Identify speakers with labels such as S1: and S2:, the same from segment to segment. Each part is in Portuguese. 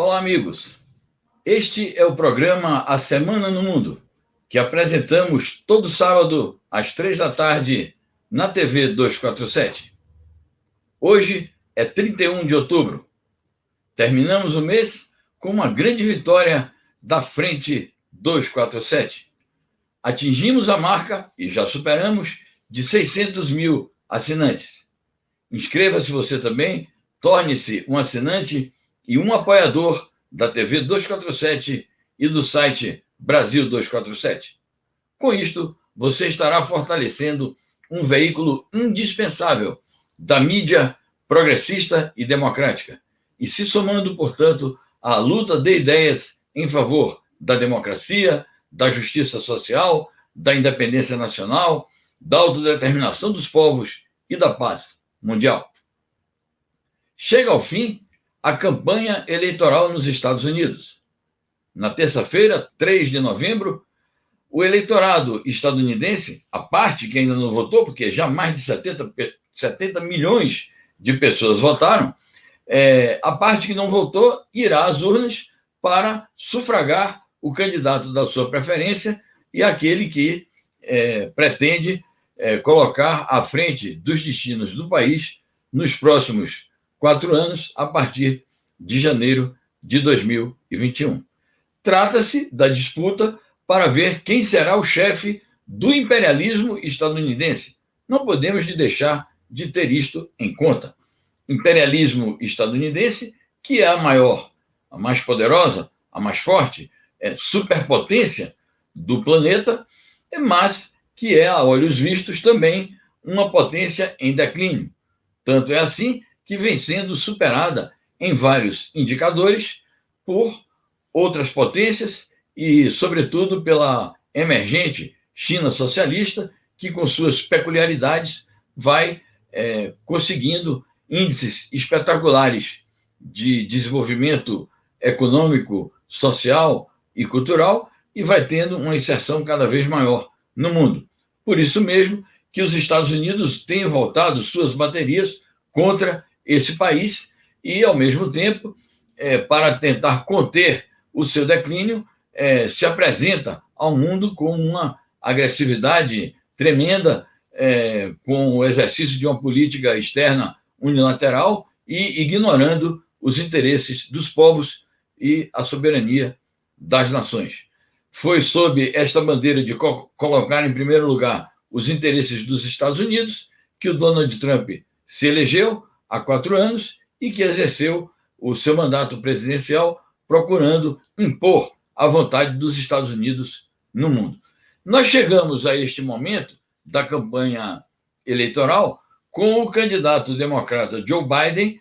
S1: Olá, amigos. Este é o programa A Semana no Mundo, que apresentamos todo sábado às 3 da tarde na TV 247. Hoje é 31 de outubro. Terminamos o mês com uma grande vitória da Frente 247. Atingimos a marca, e já superamos, de 600 mil assinantes. Inscreva-se você também, torne-se um assinante e um apoiador da TV 247 e do site Brasil 247. Com isto, você estará fortalecendo um veículo indispensável da mídia progressista e democrática e se somando, portanto, à luta de ideias em favor da democracia, da justiça social, da independência nacional, da autodeterminação dos povos e da paz mundial. Chega ao fim a campanha eleitoral nos Estados Unidos. Na terça-feira, 3 de novembro, o eleitorado estadunidense, a parte que ainda não votou, porque já mais de 70 milhões de pessoas votaram, a parte que não votou irá às urnas para sufragar o candidato da sua preferência e aquele que pretende colocar à frente dos destinos do país nos próximos 4 anos, a partir de janeiro de 2021. Trata-se da disputa para ver quem será o chefe do imperialismo estadunidense. Não podemos deixar de ter isto em conta. Imperialismo estadunidense, que é a maior, a mais poderosa, a mais forte, superpotência do planeta, mas que é, a olhos vistos, também uma potência em declínio. Tanto é assim que vem sendo superada em vários indicadores por outras potências e, sobretudo, pela emergente China socialista, que, com suas peculiaridades, vai conseguindo índices espetaculares de desenvolvimento econômico, social e cultural e vai tendo uma inserção cada vez maior no mundo. Por isso mesmo que os Estados Unidos têm voltado suas baterias contra esse país e, ao mesmo tempo, para tentar conter o seu declínio, se apresenta ao mundo com uma agressividade tremenda, com o exercício de uma política externa unilateral e ignorando os interesses dos povos e a soberania das nações. Foi sob esta bandeira de colocar em primeiro lugar os interesses dos Estados Unidos que o Donald Trump se elegeu há 4 anos e que exerceu o seu mandato presidencial procurando impor a vontade dos Estados Unidos no mundo. Nós chegamos a este momento da campanha eleitoral com o candidato democrata Joe Biden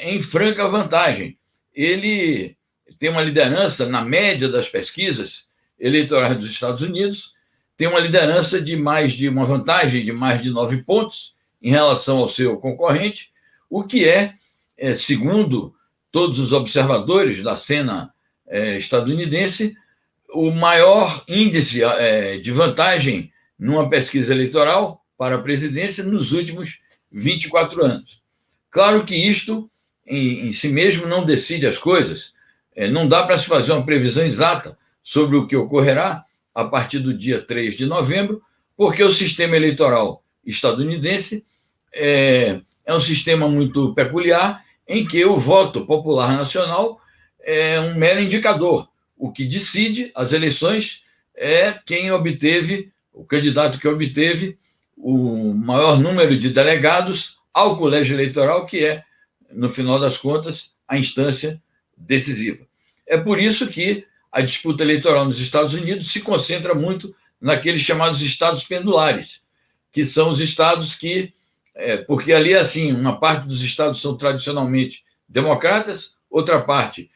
S1: em franca vantagem. Ele tem uma liderança, na média das pesquisas eleitorais dos Estados Unidos, tem uma liderança uma vantagem de mais de 9 pontos em relação ao seu concorrente, o que segundo todos os observadores da cena estadunidense, o maior índice de vantagem numa pesquisa eleitoral para a presidência nos últimos 24 anos. Claro que isto, em si mesmo, não decide as coisas. Não dá para se fazer uma previsão exata sobre o que ocorrerá a partir do dia 3 de novembro, porque o sistema eleitoral estadunidense é um sistema muito peculiar, em que o voto popular nacional é um mero indicador. O que decide as eleições é quem obteve, o candidato que obteve o maior número de delegados ao colégio eleitoral, que é, no final das contas, a instância decisiva. É por isso que a disputa eleitoral nos Estados Unidos se concentra muito naqueles chamados estados pendulares, que são os estados que, porque ali é assim, uma parte dos estados são tradicionalmente democratas, outra parte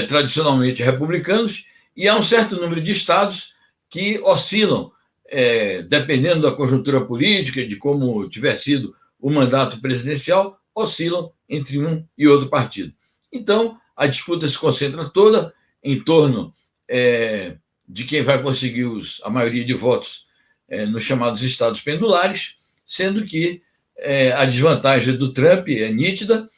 S1: tradicionalmente republicanos, e há um certo número de estados que oscilam, dependendo da conjuntura política, de como tiver sido o mandato presidencial, oscilam entre um e outro partido. Então, a disputa se concentra toda em torno de quem vai conseguir a maioria de votos nos chamados estados pendulares, sendo que a desvantagem do Trump é nítida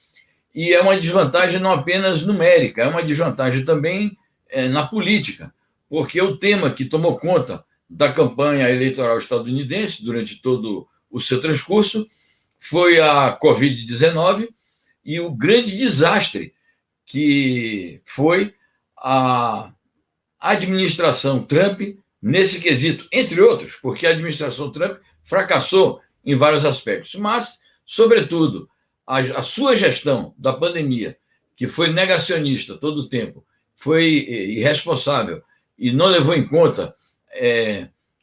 S1: e é uma desvantagem não apenas numérica, é uma desvantagem também na política, porque o tema que tomou conta da campanha eleitoral estadunidense durante todo o seu transcurso foi a Covid-19 e o grande desastre que foi a administração Trump nesse quesito, entre outros, porque a administração Trump fracassou em vários aspectos, mas, sobretudo, a sua gestão da pandemia, que foi negacionista todo o tempo, foi irresponsável e não levou em conta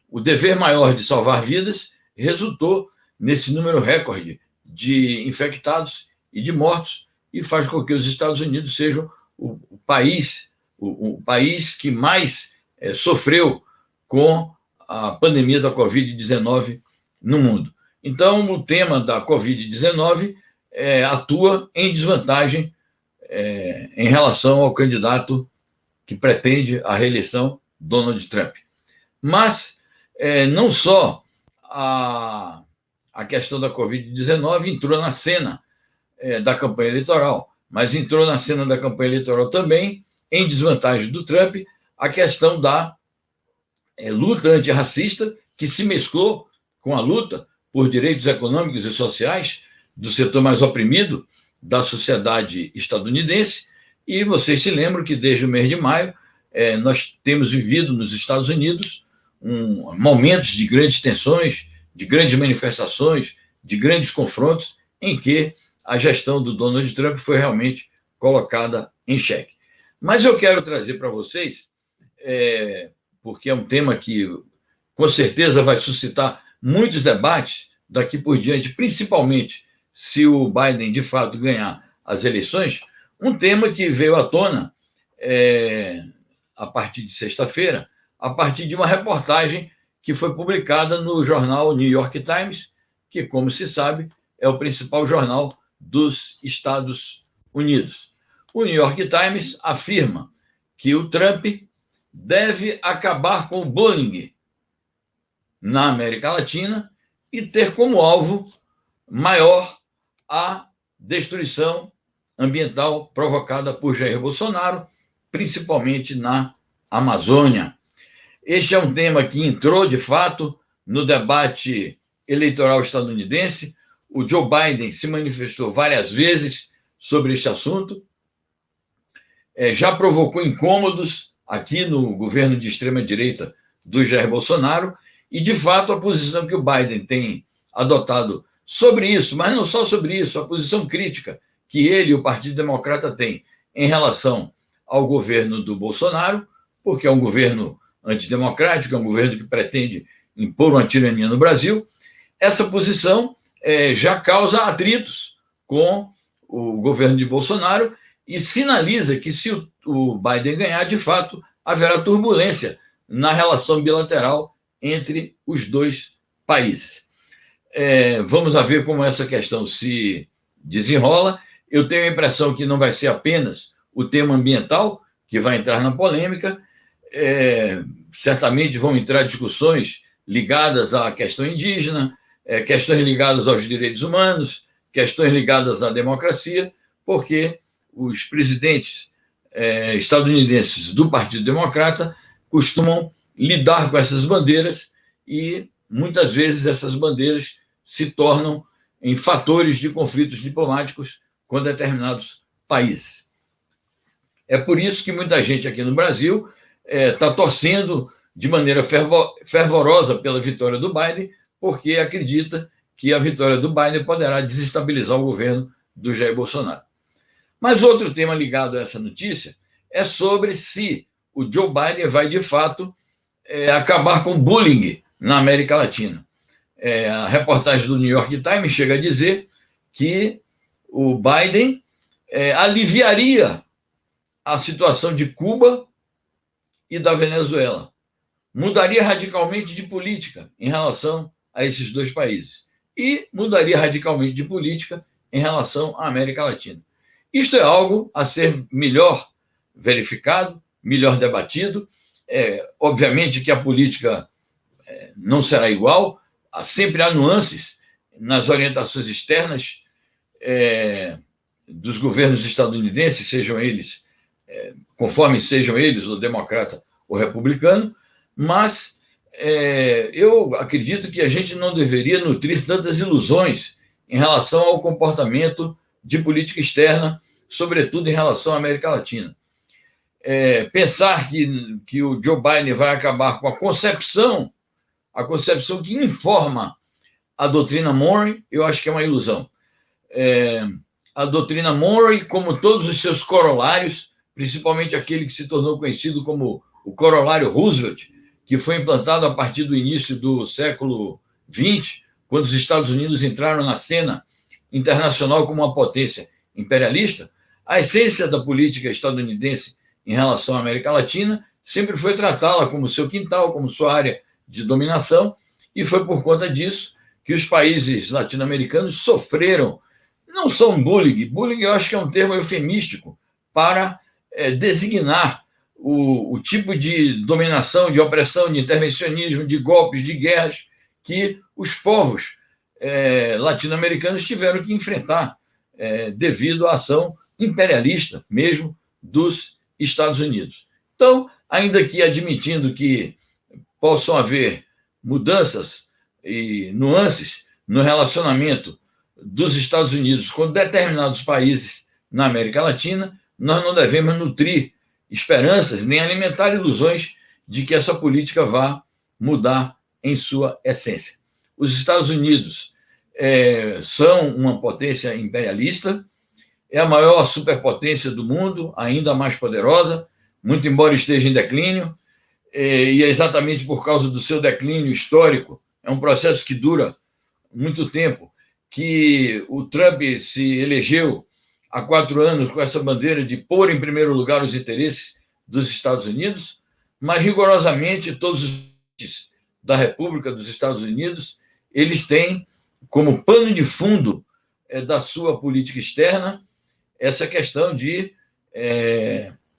S1: o dever maior de salvar vidas, resultou nesse número recorde de infectados e de mortos e faz com que os Estados Unidos sejam o país que mais sofreu com a pandemia da Covid-19 no mundo. Então, o tema da Covid-19 atua em desvantagem em relação ao candidato que pretende a reeleição, Donald Trump. Mas não só a questão da Covid-19 entrou na cena da campanha eleitoral, mas entrou na cena da campanha eleitoral também, em desvantagem do Trump, a questão da luta antirracista, que se mesclou com a luta por direitos econômicos e sociais do setor mais oprimido da sociedade estadunidense. E vocês se lembram que desde o mês de maio nós temos vivido nos Estados Unidos momentos de grandes tensões, de grandes manifestações, de grandes confrontos, em que a gestão do Donald Trump foi realmente colocada em xeque. Mas eu quero trazer para vocês, porque é um tema que com certeza vai suscitar muitos debates daqui por diante, principalmente se o Biden de fato ganhar as eleições, um tema que veio à tona a partir de sexta-feira, a partir de uma reportagem que foi publicada no jornal New York Times, que, como se sabe, é o principal jornal dos Estados Unidos. O New York Times afirma que o Trump deve acabar com o bullying na América Latina e ter como alvo maior a destruição ambiental provocada por Jair Bolsonaro, principalmente na Amazônia. Este é um tema que entrou, de fato, no debate eleitoral estadunidense. O Joe Biden se manifestou várias vezes sobre este assunto, já provocou incômodos aqui no governo de extrema-direita do Jair Bolsonaro, e, de fato, a posição que o Biden tem adotado sobre isso, mas não só sobre isso, a posição crítica que ele e o Partido Democrata têm em relação ao governo do Bolsonaro, porque é um governo antidemocrático, é um governo que pretende impor uma tirania no Brasil, essa posição já causa atritos com o governo de Bolsonaro e sinaliza que, se o Biden ganhar, de fato, haverá turbulência na relação bilateral entre os dois países. Vamos ver como essa questão se desenrola. Eu tenho a impressão que não vai ser apenas o tema ambiental que vai entrar na polêmica, certamente vão entrar discussões ligadas à questão indígena, questões ligadas aos direitos humanos, questões ligadas à democracia, porque os presidentes estadunidenses do Partido Democrata costumam lidar com essas bandeiras e, muitas vezes, essas bandeiras se tornam em fatores de conflitos diplomáticos com determinados países. É por isso que muita gente aqui no Brasil está torcendo de maneira fervorosa pela vitória do Biden, porque acredita que a vitória do Biden poderá desestabilizar o governo do Jair Bolsonaro. Mas outro tema ligado a essa notícia é sobre se o Joe Biden vai, de fato, acabar com o bullying na América Latina. A reportagem do New York Times chega a dizer que o Biden aliviaria a situação de Cuba e da Venezuela, mudaria radicalmente de política em relação a esses dois países e mudaria radicalmente de política em relação à América Latina. Isto é algo a ser melhor verificado, melhor debatido. Obviamente que a política não será igual, sempre há nuances nas orientações externas dos governos estadunidenses, sejam eles, conforme sejam eles, o democrata ou republicano, mas eu acredito que a gente não deveria nutrir tantas ilusões em relação ao comportamento de política externa, sobretudo em relação à América Latina. Pensar que o Joe Biden vai acabar com a concepção que informa a doutrina Monroe, eu acho que é uma ilusão. A doutrina Monroe, como todos os seus corolários, principalmente aquele que se tornou conhecido como o corolário Roosevelt, que foi implantado a partir do início do século XX, quando os Estados Unidos entraram na cena internacional como uma potência imperialista, a essência da política estadunidense em relação à América Latina sempre foi tratá-la como seu quintal, como sua área de dominação, e foi por conta disso que os países latino-americanos sofreram, não só um bullying eu acho que é um termo eufemístico para designar o tipo de dominação, de opressão, de intervencionismo, de golpes, de guerras que os povos latino-americanos tiveram que enfrentar devido à ação imperialista mesmo dos Estados Unidos. Então, ainda que admitindo que possam haver mudanças e nuances no relacionamento dos Estados Unidos com determinados países na América Latina, nós não devemos nutrir esperanças nem alimentar ilusões de que essa política vá mudar em sua essência. Os Estados Unidos são uma potência imperialista, é a maior superpotência do mundo, ainda mais poderosa, muito embora esteja em declínio, e é exatamente por causa do seu declínio histórico, é um processo que dura muito tempo, que o Trump se elegeu há 4 anos com essa bandeira de pôr em primeiro lugar os interesses dos Estados Unidos, mas rigorosamente todos os países da República dos Estados Unidos, eles têm como pano de fundo da sua política externa essa questão de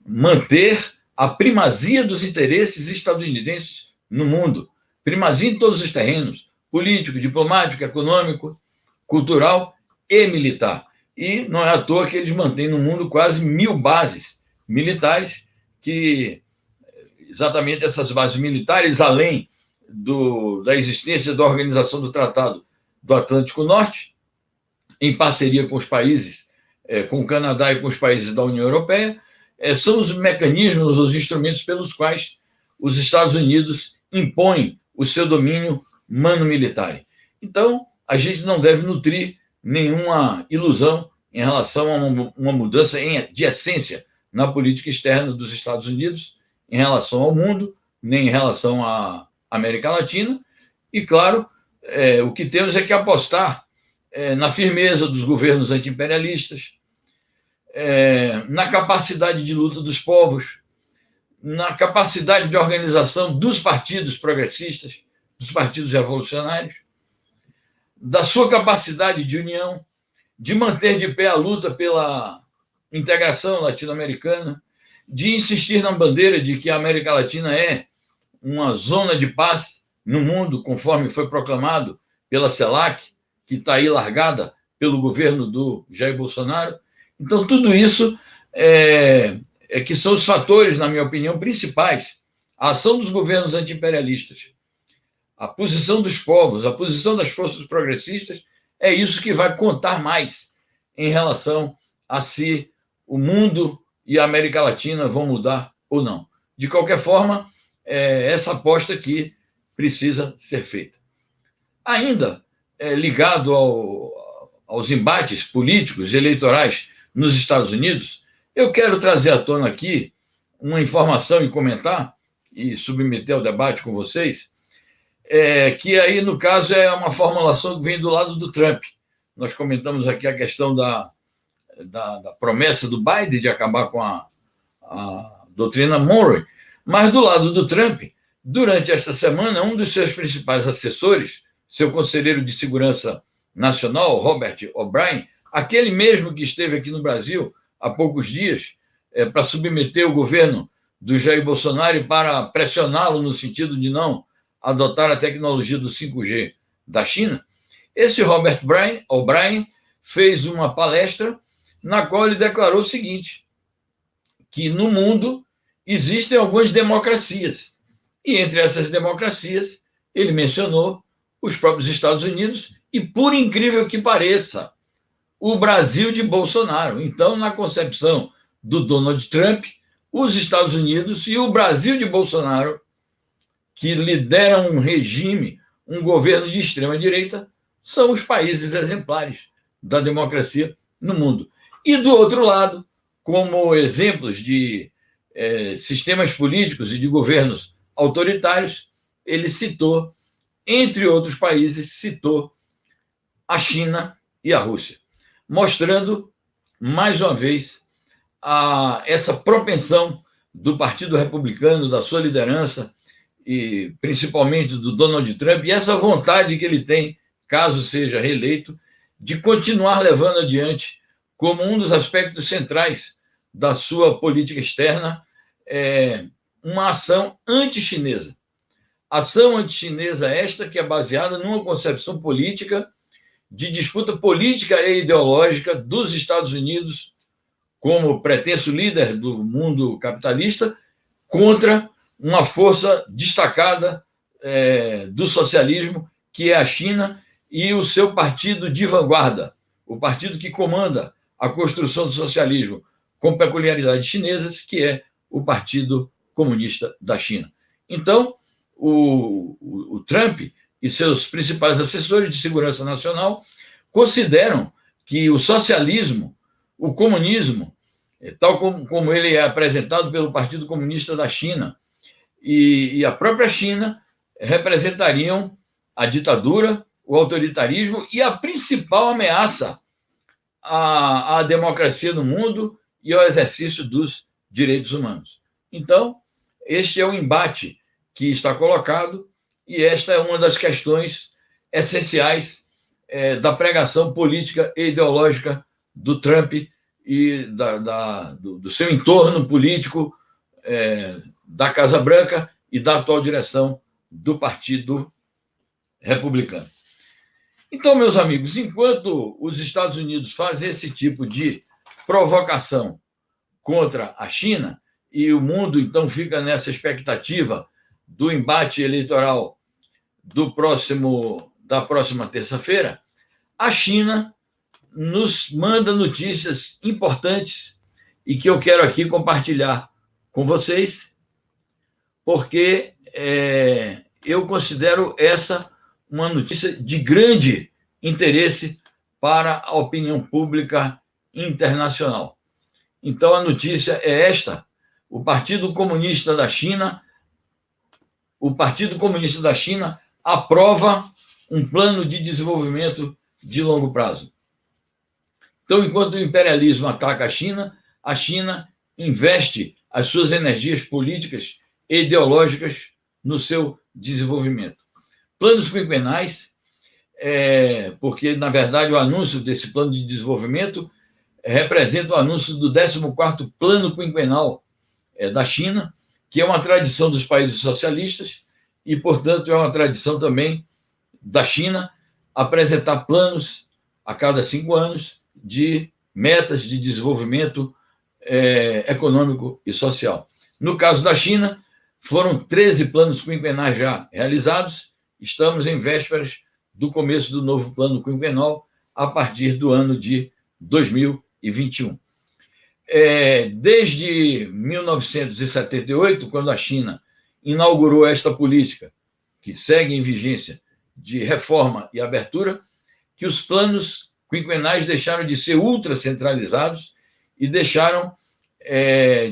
S1: manter a primazia dos interesses estadunidenses no mundo, primazia em todos os terrenos, político, diplomático, econômico, cultural e militar. E não é à toa que eles mantêm no mundo quase 1.000 bases militares, que exatamente essas bases militares, além da existência da Organização do Tratado do Atlântico Norte, em parceria com os países, com o Canadá e com os países da União Europeia, são os mecanismos, os instrumentos pelos quais os Estados Unidos impõem o seu domínio mano-militar. Então, a gente não deve nutrir nenhuma ilusão em relação a uma mudança de essência na política externa dos Estados Unidos em relação ao mundo, nem em relação à América Latina. E, claro, o que temos é que apostar na firmeza dos governos anti-imperialistas, na capacidade de luta dos povos, na capacidade de organização dos partidos progressistas, dos partidos revolucionários, da sua capacidade de união, de manter de pé a luta pela integração latino-americana, de insistir na bandeira de que a América Latina é uma zona de paz no mundo, conforme foi proclamado pela CELAC, que está aí largada pelo governo do Jair Bolsonaro. Então, tudo isso que são os fatores, na minha opinião, principais. A ação dos governos anti-imperialistas, a posição dos povos, a posição das forças progressistas, é isso que vai contar mais em relação a se o mundo e a América Latina vão mudar ou não. De qualquer forma, essa aposta aqui precisa ser feita. Ainda ligado aos embates políticos e eleitorais nos Estados Unidos, eu quero trazer à tona aqui uma informação e comentar, e submeter ao debate com vocês, que aí, no caso, é uma formulação que vem do lado do Trump. Nós comentamos aqui a questão da promessa do Biden de acabar com a doutrina Monroe, mas do lado do Trump, durante esta semana, um dos seus principais assessores, seu conselheiro de segurança nacional, Robert O'Brien, aquele mesmo que esteve aqui no Brasil há poucos dias para submeter o governo do Jair Bolsonaro e para pressioná-lo no sentido de não adotar a tecnologia do 5G da China, esse Robert O'Brien fez uma palestra na qual ele declarou o seguinte, que no mundo existem algumas democracias, e entre essas democracias, ele mencionou os próprios Estados Unidos e, por incrível que pareça, o Brasil de Bolsonaro. Então, na concepção do Donald Trump, os Estados Unidos e o Brasil de Bolsonaro, que lideram um regime, um governo de extrema-direita, são os países exemplares da democracia no mundo. E, do outro lado, como exemplos de sistemas políticos e de governos autoritários, ele citou, entre outros países, citou a China e a Rússia, mostrando, mais uma vez, essa propensão do Partido Republicano, da sua liderança, e principalmente do Donald Trump, e essa vontade que ele tem, caso seja reeleito, de continuar levando adiante, como um dos aspectos centrais da sua política externa, uma ação anti-chinesa. Ação anti-chinesa esta que é baseada numa concepção política de disputa política e ideológica dos Estados Unidos, como pretenso líder do mundo capitalista, contra uma força destacada do socialismo, que é a China, e o seu partido de vanguarda, o partido que comanda a construção do socialismo com peculiaridades chinesas, que é o Partido Comunista da China. Então, o Trump e seus principais assessores de segurança nacional consideram que o socialismo, o comunismo, tal como ele é apresentado pelo Partido Comunista da China e a própria China, representariam a ditadura, o autoritarismo e a principal ameaça à democracia no mundo e ao exercício dos direitos humanos. Então, este é o embate que está colocado e esta é uma das questões essenciais da pregação política e ideológica do Trump e do seu entorno político, da Casa Branca e da atual direção do Partido Republicano. Então, meus amigos, enquanto os Estados Unidos fazem esse tipo de provocação contra a China, e o mundo, então, fica nessa expectativa do embate eleitoral da próxima terça-feira, a China nos manda notícias importantes e que eu quero aqui compartilhar com vocês, porque eu considero essa uma notícia de grande interesse para a opinião pública internacional. Então, a notícia é esta: o Partido Comunista da China aprova um plano de desenvolvimento de longo prazo. Então, enquanto o imperialismo ataca a China investe as suas energias políticas e ideológicas no seu desenvolvimento. Planos quinquenais, porque, na verdade, o anúncio desse plano de desenvolvimento representa o anúncio do 14º Plano Quinquenal da China, que é uma tradição dos países socialistas e, portanto, é uma tradição também da China apresentar planos a cada 5 anos de metas de desenvolvimento econômico e social. No caso da China, foram 13 planos quinquenais já realizados, estamos em vésperas do começo do novo plano quinquenal a partir do ano de 2021. Desde 1978, quando a China inaugurou esta política, que segue em vigência, de reforma e abertura, que os planos quinquenais deixaram de ser ultracentralizados e deixaram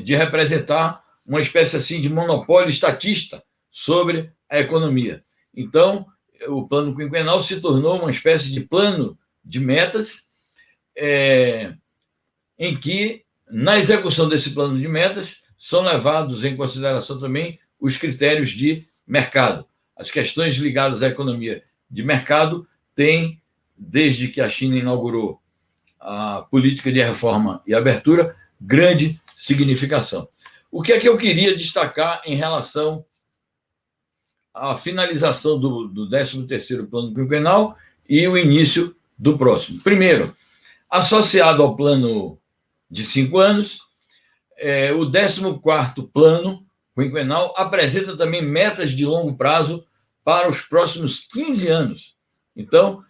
S1: de representar uma espécie assim de monopólio estatista sobre a economia. Então, o plano quinquenal se tornou uma espécie de plano de metas, em que, na execução desse plano de metas, são levados em consideração também os critérios de mercado. As questões ligadas à economia de mercado têm, desde que a China inaugurou a política de reforma e abertura, grande significação. O que é que eu queria destacar em relação à finalização do 13º Plano Quinquenal e o início do próximo? Primeiro, associado ao Plano de 5 anos. O 14º plano quinquenal apresenta também metas de longo prazo para os próximos 15 anos. Então,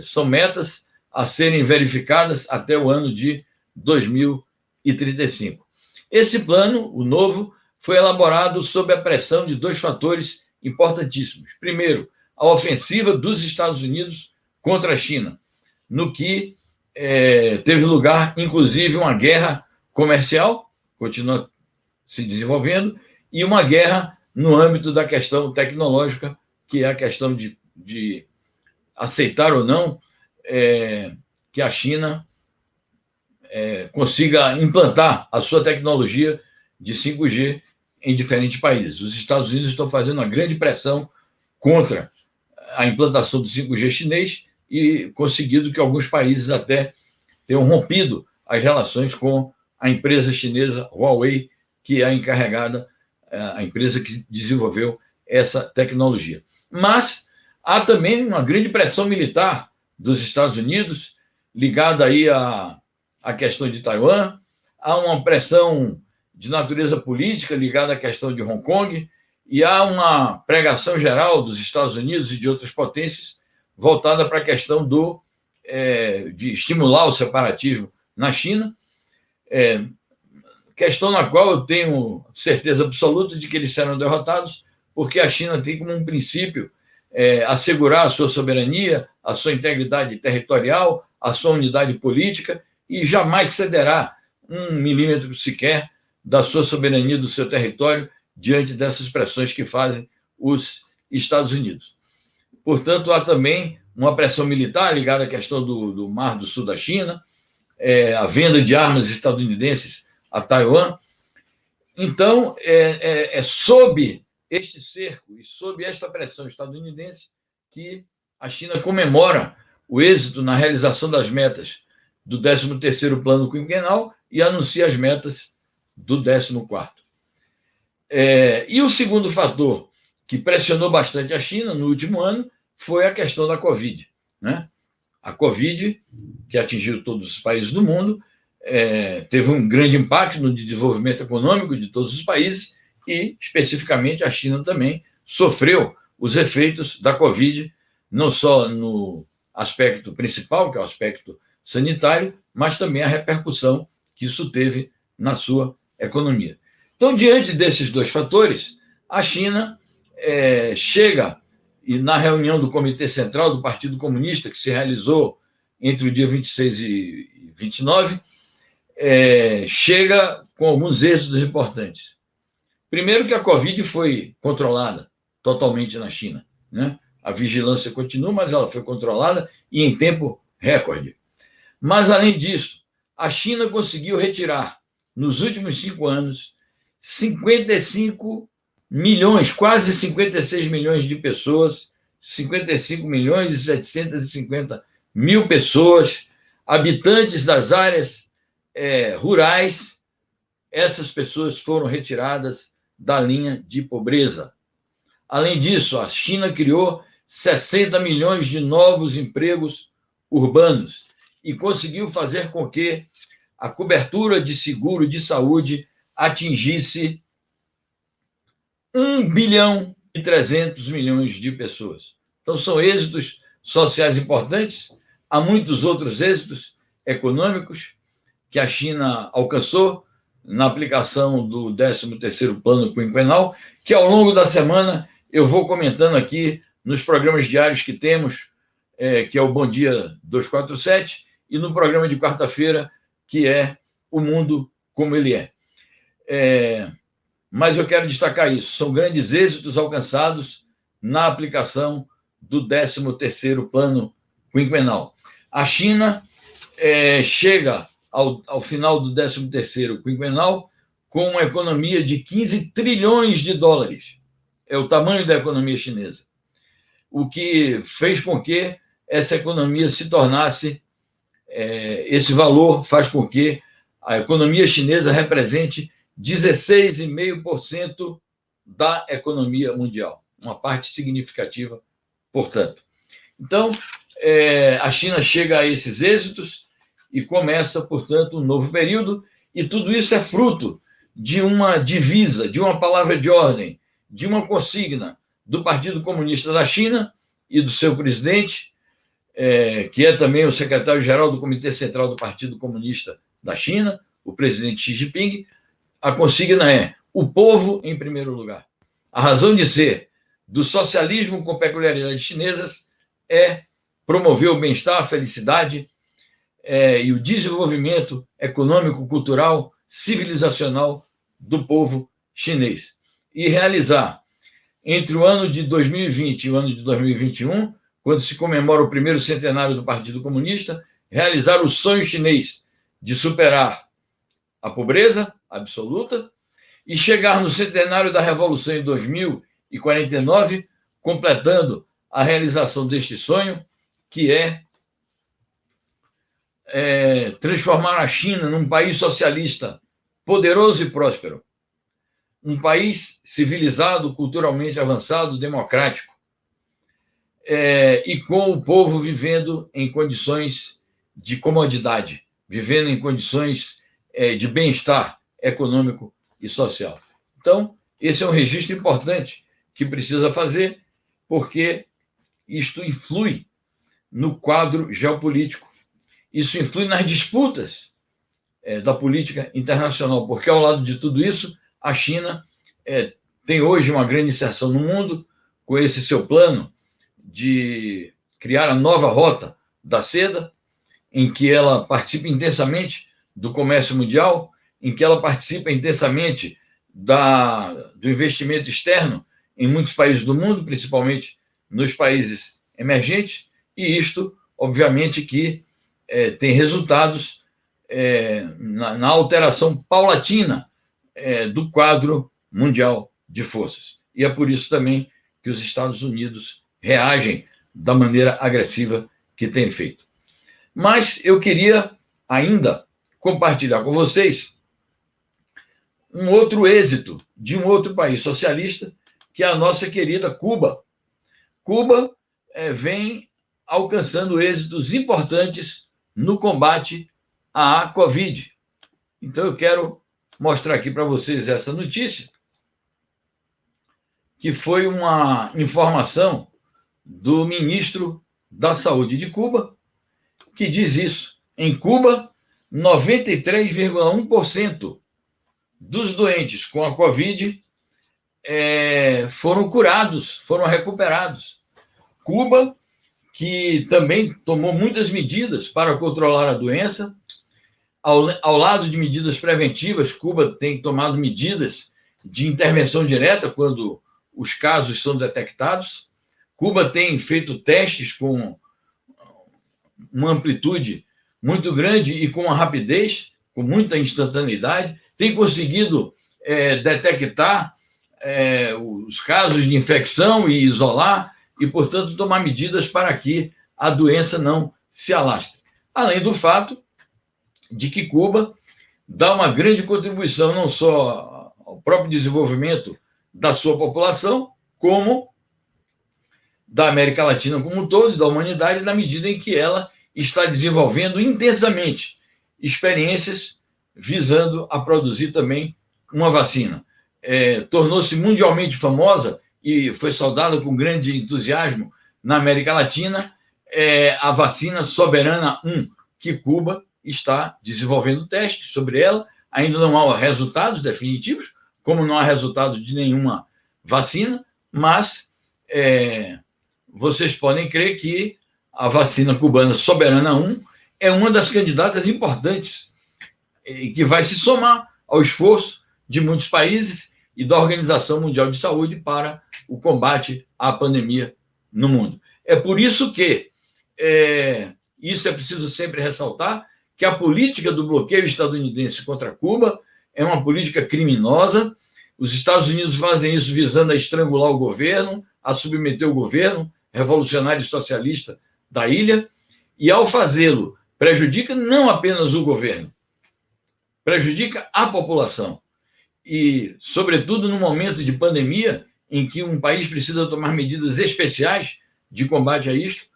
S1: são metas a serem verificadas até o ano de 2035. Esse plano, o novo, foi elaborado sob a pressão de 2 fatores importantíssimos. Primeiro, a ofensiva dos Estados Unidos contra a China, no que teve lugar, inclusive, uma guerra comercial, continua se desenvolvendo, e uma guerra no âmbito da questão tecnológica, que é a questão de aceitar ou não que a China consiga implantar a sua tecnologia de 5G em diferentes países. Os Estados Unidos estão fazendo uma grande pressão contra a implantação do 5G chinês e conseguido que alguns países até tenham rompido as relações com a empresa chinesa Huawei, que é a encarregada, a empresa que desenvolveu essa tecnologia. Mas há também uma grande pressão militar dos Estados Unidos, ligada aí à questão de Taiwan, há uma pressão de natureza política ligada à questão de Hong Kong, e há uma pregação geral dos Estados Unidos e de outras potências voltada para a questão de estimular o separatismo na China, questão na qual eu tenho certeza absoluta de que eles serão derrotados, porque a China tem como um princípio assegurar a sua soberania, a sua integridade territorial, a sua unidade política, e jamais cederá 1 milímetro sequer da sua soberania, do seu território, diante dessas pressões que fazem os Estados Unidos. Portanto, há também uma pressão militar ligada à questão do Mar do Sul da China, a venda de armas estadunidenses a Taiwan. Então, sob este cerco e sob esta pressão estadunidense que a China comemora o êxito na realização das metas do 13º plano quinquenal e anuncia as metas do 14º. E o segundo fator que pressionou bastante a China no último ano foi a questão da Covid, né? A Covid, que atingiu todos os países do mundo, teve um grande impacto no desenvolvimento econômico de todos os países e, especificamente, a China também sofreu os efeitos da Covid, não só no aspecto principal, que é o aspecto sanitário, mas também a repercussão que isso teve na sua economia. Então, diante desses 2 fatores, a China chega, e na reunião do Comitê Central do Partido Comunista, que se realizou entre o dia 26 e 29, chega com alguns êxitos importantes. Primeiro, que a Covid foi controlada totalmente na China, né? A vigilância continua, mas ela foi controlada e em tempo recorde. Mas, além disso, a China conseguiu retirar, nos últimos 5 anos, 55 milhões, quase 56 milhões de pessoas, 55 milhões e 750 mil pessoas, habitantes das áreas rurais. Essas pessoas foram retiradas da linha de pobreza. Além disso, a China criou 60 milhões de novos empregos urbanos e conseguiu fazer com que a cobertura de seguro de saúde atingisse 1 bilhão e 300 milhões de pessoas. Então, são êxitos sociais importantes. Há muitos outros êxitos econômicos que a China alcançou na aplicação do 13º plano quinquenal, que ao longo da semana eu vou comentando aqui nos programas diários que temos, que é o Bom Dia 247, e no programa de quarta-feira, que é O Mundo Como Ele É. Mas eu quero destacar isso, são grandes êxitos alcançados na aplicação do 13º plano quinquenal. A China chega ao final do 13º quinquenal com uma economia de 15 trilhões de dólares. É o tamanho da economia chinesa. O que fez com que essa economia se tornasse, esse valor faz com que a economia chinesa represente 16,5% da economia mundial, uma parte significativa, portanto. Então, a China chega a esses êxitos e começa, portanto, um novo período, e tudo isso é fruto de uma divisa, de uma palavra de ordem, de uma consigna do Partido Comunista da China e do seu presidente, que é também o secretário-geral do Comitê Central do Partido Comunista da China, o presidente Xi Jinping. A consigna é: o povo em primeiro lugar. A razão de ser do socialismo com peculiaridades chinesas é promover o bem-estar, a felicidade e o desenvolvimento econômico, cultural, civilizacional do povo chinês. E realizar, entre o ano de 2020 e o ano de 2021, quando se comemora o primeiro centenário do Partido Comunista, realizar o sonho chinês de superar a pobreza absoluta e chegar no centenário da Revolução em 2049, completando a realização deste sonho, que é transformar a China num país socialista poderoso e próspero, um país civilizado, culturalmente avançado, democrático, e com o povo vivendo em condições de comodidade, vivendo em condições de bem-estar econômico e social. Então, esse é um registro importante que precisa fazer, porque isto influi no quadro geopolítico. Isso influi nas disputas da política internacional, porque, ao lado de tudo isso, a China tem hoje uma grande inserção no mundo, com esse seu plano de criar a nova rota da seda, em que ela participa intensamente do comércio mundial, em que ela participa intensamente do investimento externo em muitos países do mundo, principalmente nos países emergentes, e isto, obviamente, que tem resultados na alteração paulatina do quadro mundial de forças. E é por isso também que os Estados Unidos reagem da maneira agressiva que tem feito. Mas eu queria ainda compartilhar com vocês um outro êxito de um outro país socialista, que é a nossa querida Cuba. Cuba vem alcançando êxitos importantes no combate à Covid. Então, eu quero mostrar aqui para vocês essa notícia, que foi uma informação do ministro da Saúde de Cuba, que diz isso. Em Cuba, 93,1% dos doentes com a Covid foram curados, foram recuperados. Cuba, que também tomou muitas medidas para controlar a doença, ao lado de medidas preventivas, Cuba tem tomado medidas de intervenção direta quando os casos são detectados. Cuba tem feito testes com uma amplitude muito grande e com uma rapidez, com muita instantaneidade, tem conseguido detectar os casos de infecção e isolar, e, portanto, tomar medidas para que a doença não se alastre. Além do fato de que Cuba dá uma grande contribuição não só ao próprio desenvolvimento da sua população, como da América Latina como um todo e da humanidade, na medida em que ela está desenvolvendo intensamente experiências visando a produzir também uma vacina. Tornou-se mundialmente famosa e foi saudada com grande entusiasmo na América Latina a vacina Soberana 1, que Cuba está desenvolvendo testes sobre ela. Ainda não há resultados definitivos, como não há resultados de nenhuma vacina, mas vocês podem crer que a vacina cubana Soberana 1 é uma das candidatas importantes e que vai se somar ao esforço de muitos países e da Organização Mundial de Saúde para o combate à pandemia no mundo. É por isso que isso é preciso sempre ressaltar, que a política do bloqueio estadunidense contra Cuba é uma política criminosa. Os Estados Unidos fazem isso visando a estrangular o governo, a submeter o governo revolucionário e socialista da ilha, e, ao fazê-lo, prejudica não apenas o governo, prejudica a população. E, sobretudo, no momento de pandemia, em que um país precisa tomar medidas especiais de combate a isto,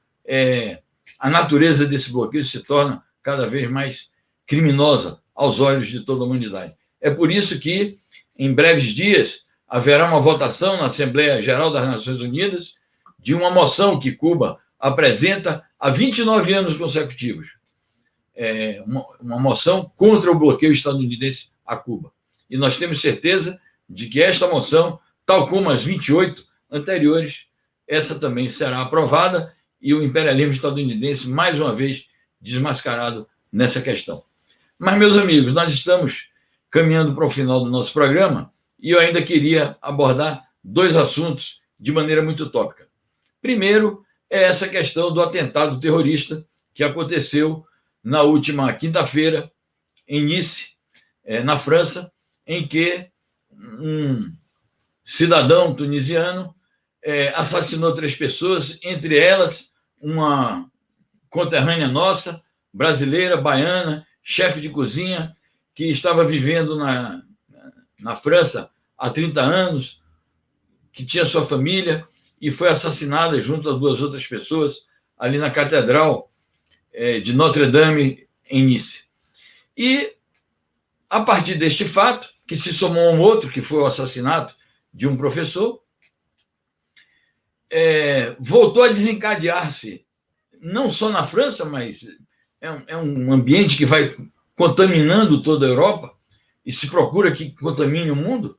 S1: a natureza desse bloqueio se torna cada vez mais criminosa aos olhos de toda a humanidade. É por isso que, em breves dias, haverá uma votação na Assembleia Geral das Nações Unidas de uma moção que Cuba apresenta há 29 anos consecutivos. Uma moção contra o bloqueio estadunidense a Cuba. E nós temos certeza de que esta moção, tal como as 28 anteriores, essa também será aprovada e o imperialismo estadunidense, mais uma vez, desmascarado nessa questão. Mas, meus amigos, nós estamos caminhando para o final do nosso programa e eu ainda queria abordar dois assuntos de maneira muito tópica. Primeiro, é essa questão do atentado terrorista que aconteceu na última quinta-feira, em Nice, na França, em que um cidadão tunisiano assassinou 3 pessoas, entre elas uma conterrânea nossa, brasileira, baiana, chefe de cozinha, que estava vivendo na França há 30 anos, que tinha sua família, e foi assassinada junto a 2 outras pessoas ali na Catedral de Notre-Dame, em Nice. E, a partir deste fato, que se somou a um outro, que foi o assassinato de um professor, voltou a desencadear-se, não só na França, mas é um ambiente que vai contaminando toda a Europa, e se procura que contamine o mundo,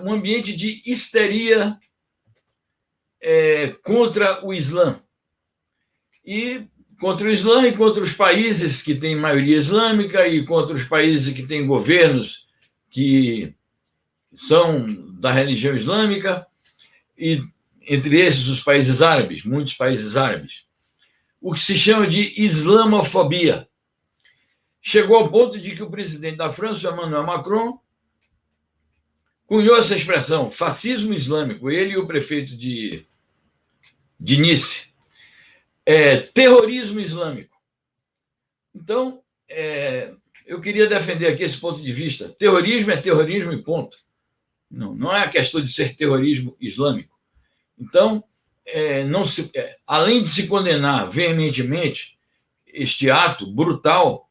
S1: um ambiente de histeria contra o Islã. E contra o Islã e contra os países que têm maioria islâmica e contra os países que têm governos que são da religião islâmica, e entre esses os países árabes, muitos países árabes. O que se chama de islamofobia. Chegou ao ponto de que o presidente da França, Emmanuel Macron, cunhou essa expressão, fascismo islâmico, ele e o prefeito de Nice. Terrorismo islâmico. Então, eu queria defender aqui esse ponto de vista. Terrorismo é terrorismo e ponto. Não é a questão de ser terrorismo islâmico. Então, além de se condenar veementemente este ato brutal,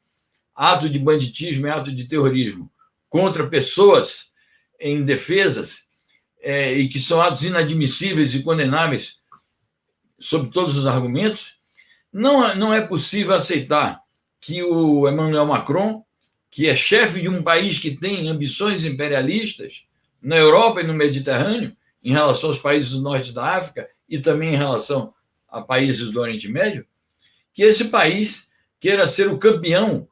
S1: ato de banditismo e ato de terrorismo contra pessoas indefesas, e que são atos inadmissíveis e condenáveis sob todos os argumentos, não é possível aceitar que o Emmanuel Macron, que é chefe de um país que tem ambições imperialistas na Europa e no Mediterrâneo, em relação aos países do norte da África e também em relação a países do Oriente Médio, que esse país queira ser o campeão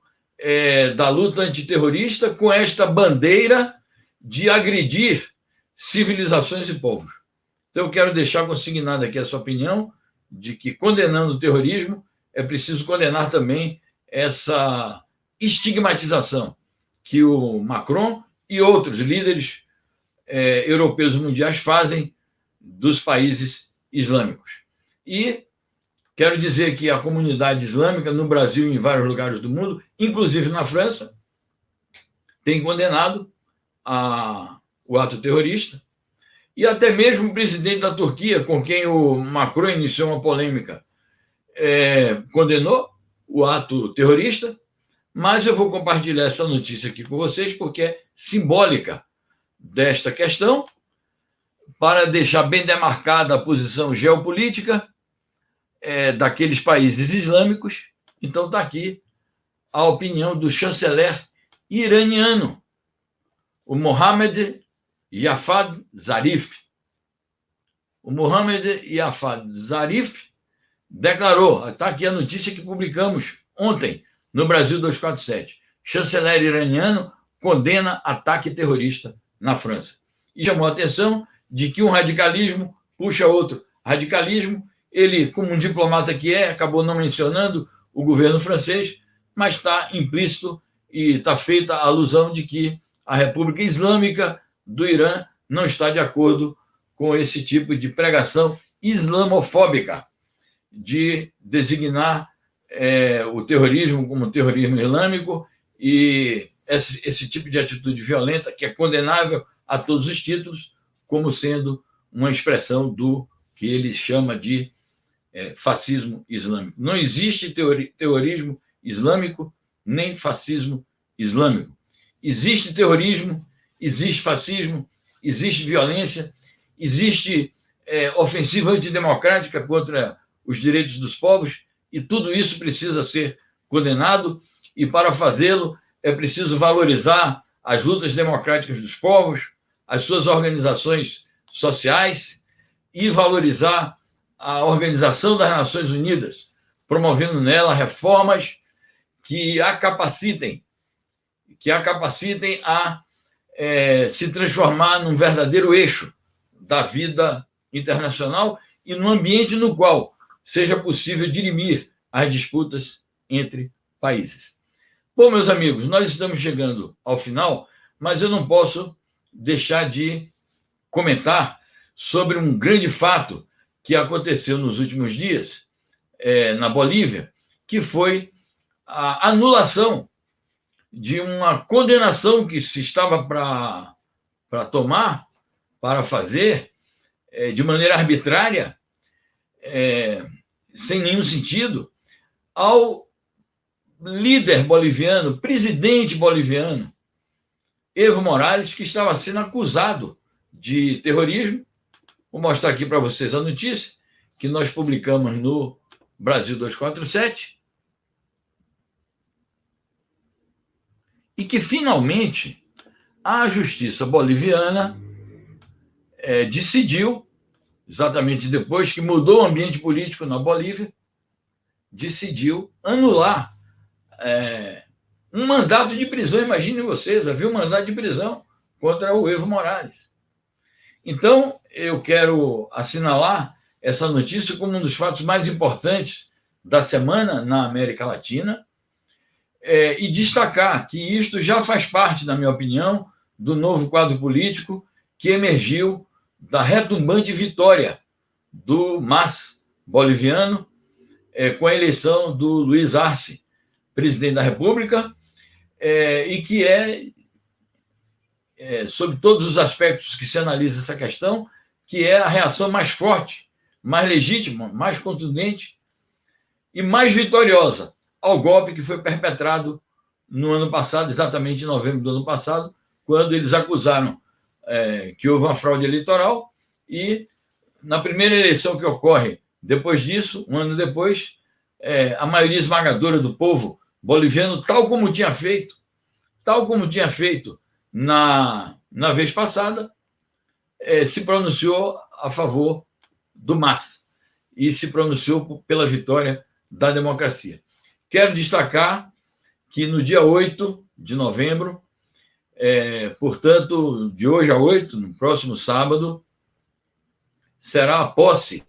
S1: da luta antiterrorista com esta bandeira de agredir civilizações e povos. Então, eu quero deixar consignada aqui a sua opinião de que, condenando o terrorismo, é preciso condenar também essa estigmatização que o Macron e outros líderes europeus e mundiais fazem dos países islâmicos. E quero dizer que a comunidade islâmica no Brasil e em vários lugares do mundo, inclusive na França, tem condenado o ato terrorista, e até mesmo o presidente da Turquia, com quem o Macron iniciou uma polêmica, condenou o ato terrorista, mas eu vou compartilhar essa notícia aqui com vocês porque é simbólica desta questão, para deixar bem demarcada a posição geopolítica daqueles países islâmicos. Então, está aqui a opinião do chanceler iraniano, o Mohammad Javad Zarif. O Mohammad Javad Zarif declarou, está aqui a notícia que publicamos ontem no Brasil 247, chanceler iraniano condena ataque terrorista na França. E chamou a atenção de que um radicalismo puxa outro radicalismo. Ele, como um diplomata que acabou não mencionando o governo francês, mas está implícito e está feita a alusão de que a República Islâmica do Irã não está de acordo com esse tipo de pregação islamofóbica, de designar o terrorismo como terrorismo islâmico, e esse tipo de atitude violenta, que é condenável a todos os títulos, como sendo uma expressão do que ele chama de fascismo islâmico. Não existe terrorismo islâmico, nem fascismo islâmico. Existe terrorismo, existe fascismo, existe violência, existe ofensiva antidemocrática contra os direitos dos povos, e tudo isso precisa ser condenado, e para fazê-lo é preciso valorizar as lutas democráticas dos povos, as suas organizações sociais, e valorizar a Organização das Nações Unidas, promovendo nela reformas que a capacitem a se transformar num verdadeiro eixo da vida internacional e num ambiente no qual seja possível dirimir as disputas entre países. Bom, meus amigos, nós estamos chegando ao final, mas eu não posso deixar de comentar sobre um grande fato que aconteceu nos últimos dias na Bolívia, que foi a anulação de uma condenação que se estava para tomar, para fazer, de maneira arbitrária, sem nenhum sentido, ao líder boliviano, presidente boliviano, Evo Morales, que estava sendo acusado de terrorismo. Vou mostrar aqui para vocês a notícia que nós publicamos no Brasil 247, e que, finalmente, a justiça boliviana decidiu, exatamente depois que mudou o ambiente político na Bolívia, decidiu anular um mandato de prisão. Imaginem vocês, havia um mandato de prisão contra o Evo Morales. Então, eu quero assinalar essa notícia como um dos fatos mais importantes da semana na América Latina, e destacar que isto já faz parte, na minha opinião, do novo quadro político que emergiu da retumbante vitória do MAS boliviano, com a eleição do Luiz Arce, presidente da República, e que sob todos os aspectos que se analisa essa questão, que é a reação mais forte, mais legítima, mais contundente e mais vitoriosa ao golpe que foi perpetrado no ano passado, exatamente em novembro do ano passado, quando eles acusaram que houve uma fraude eleitoral, e na primeira eleição que ocorre depois disso, um ano depois, a maioria esmagadora do povo boliviano, tal como tinha feito na vez passada, se pronunciou a favor do MAS e se pronunciou pela vitória da democracia. Quero destacar que no dia 8 de novembro, portanto, de hoje a 8, no próximo sábado, será a posse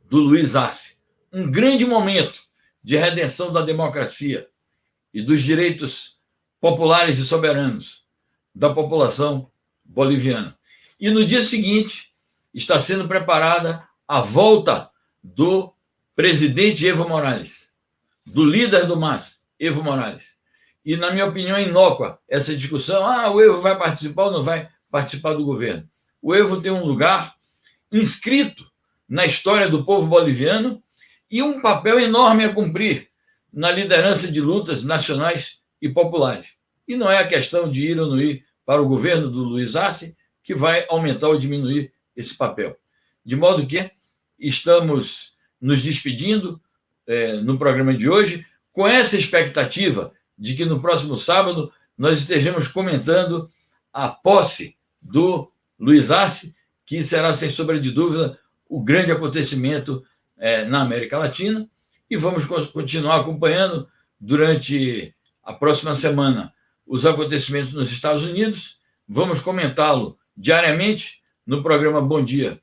S1: do Luiz Arce. Um grande momento de redenção da democracia e dos direitos populares e soberanos da população boliviana. E no dia seguinte, está sendo preparada a volta do presidente Evo Morales, do líder do MAS, Evo Morales. E, na minha opinião, é inócua essa discussão. O Evo vai participar ou não vai participar do governo? O Evo tem um lugar inscrito na história do povo boliviano e um papel enorme a cumprir na liderança de lutas nacionais e populares. E não é a questão de ir ou não ir para o governo do Luiz Arce que vai aumentar ou diminuir esse papel. De modo que estamos nos despedindo no programa de hoje, com essa expectativa de que no próximo sábado nós estejamos comentando a posse do Luiz Arce, que será, sem sombra de dúvida, o grande acontecimento na América Latina, e vamos continuar acompanhando durante a próxima semana os acontecimentos nos Estados Unidos. Vamos comentá-lo diariamente no programa Bom Dia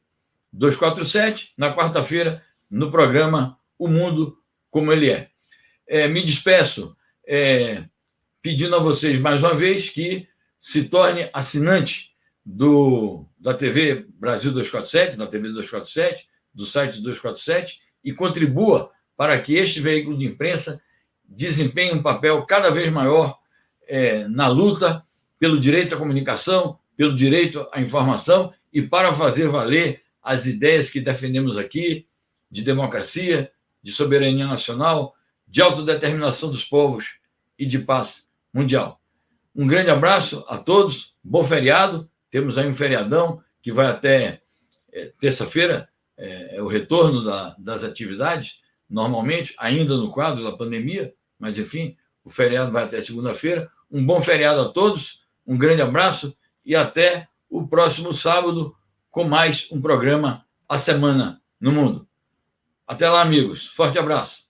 S1: 247, na quarta-feira, no programa O Mundo Como Ele É. Me despeço pedindo a vocês, mais uma vez, que se torne assinante da TV Brasil 247, da TV 247, do site 247, e contribua para que este veículo de imprensa desempenhe um papel cada vez maior na luta pelo direito à comunicação, pelo direito à informação e para fazer valer as ideias que defendemos aqui de democracia, de soberania nacional, de autodeterminação dos povos e de paz mundial. Um grande abraço a todos, bom feriado. Temos aí um feriadão que vai até terça-feira, é o retorno das atividades, normalmente, ainda no quadro da pandemia, mas, enfim, o feriado vai até segunda-feira. Um bom feriado a todos, um grande abraço e até o próximo sábado com mais um programa A Semana no Mundo. Até lá, amigos. Forte abraço.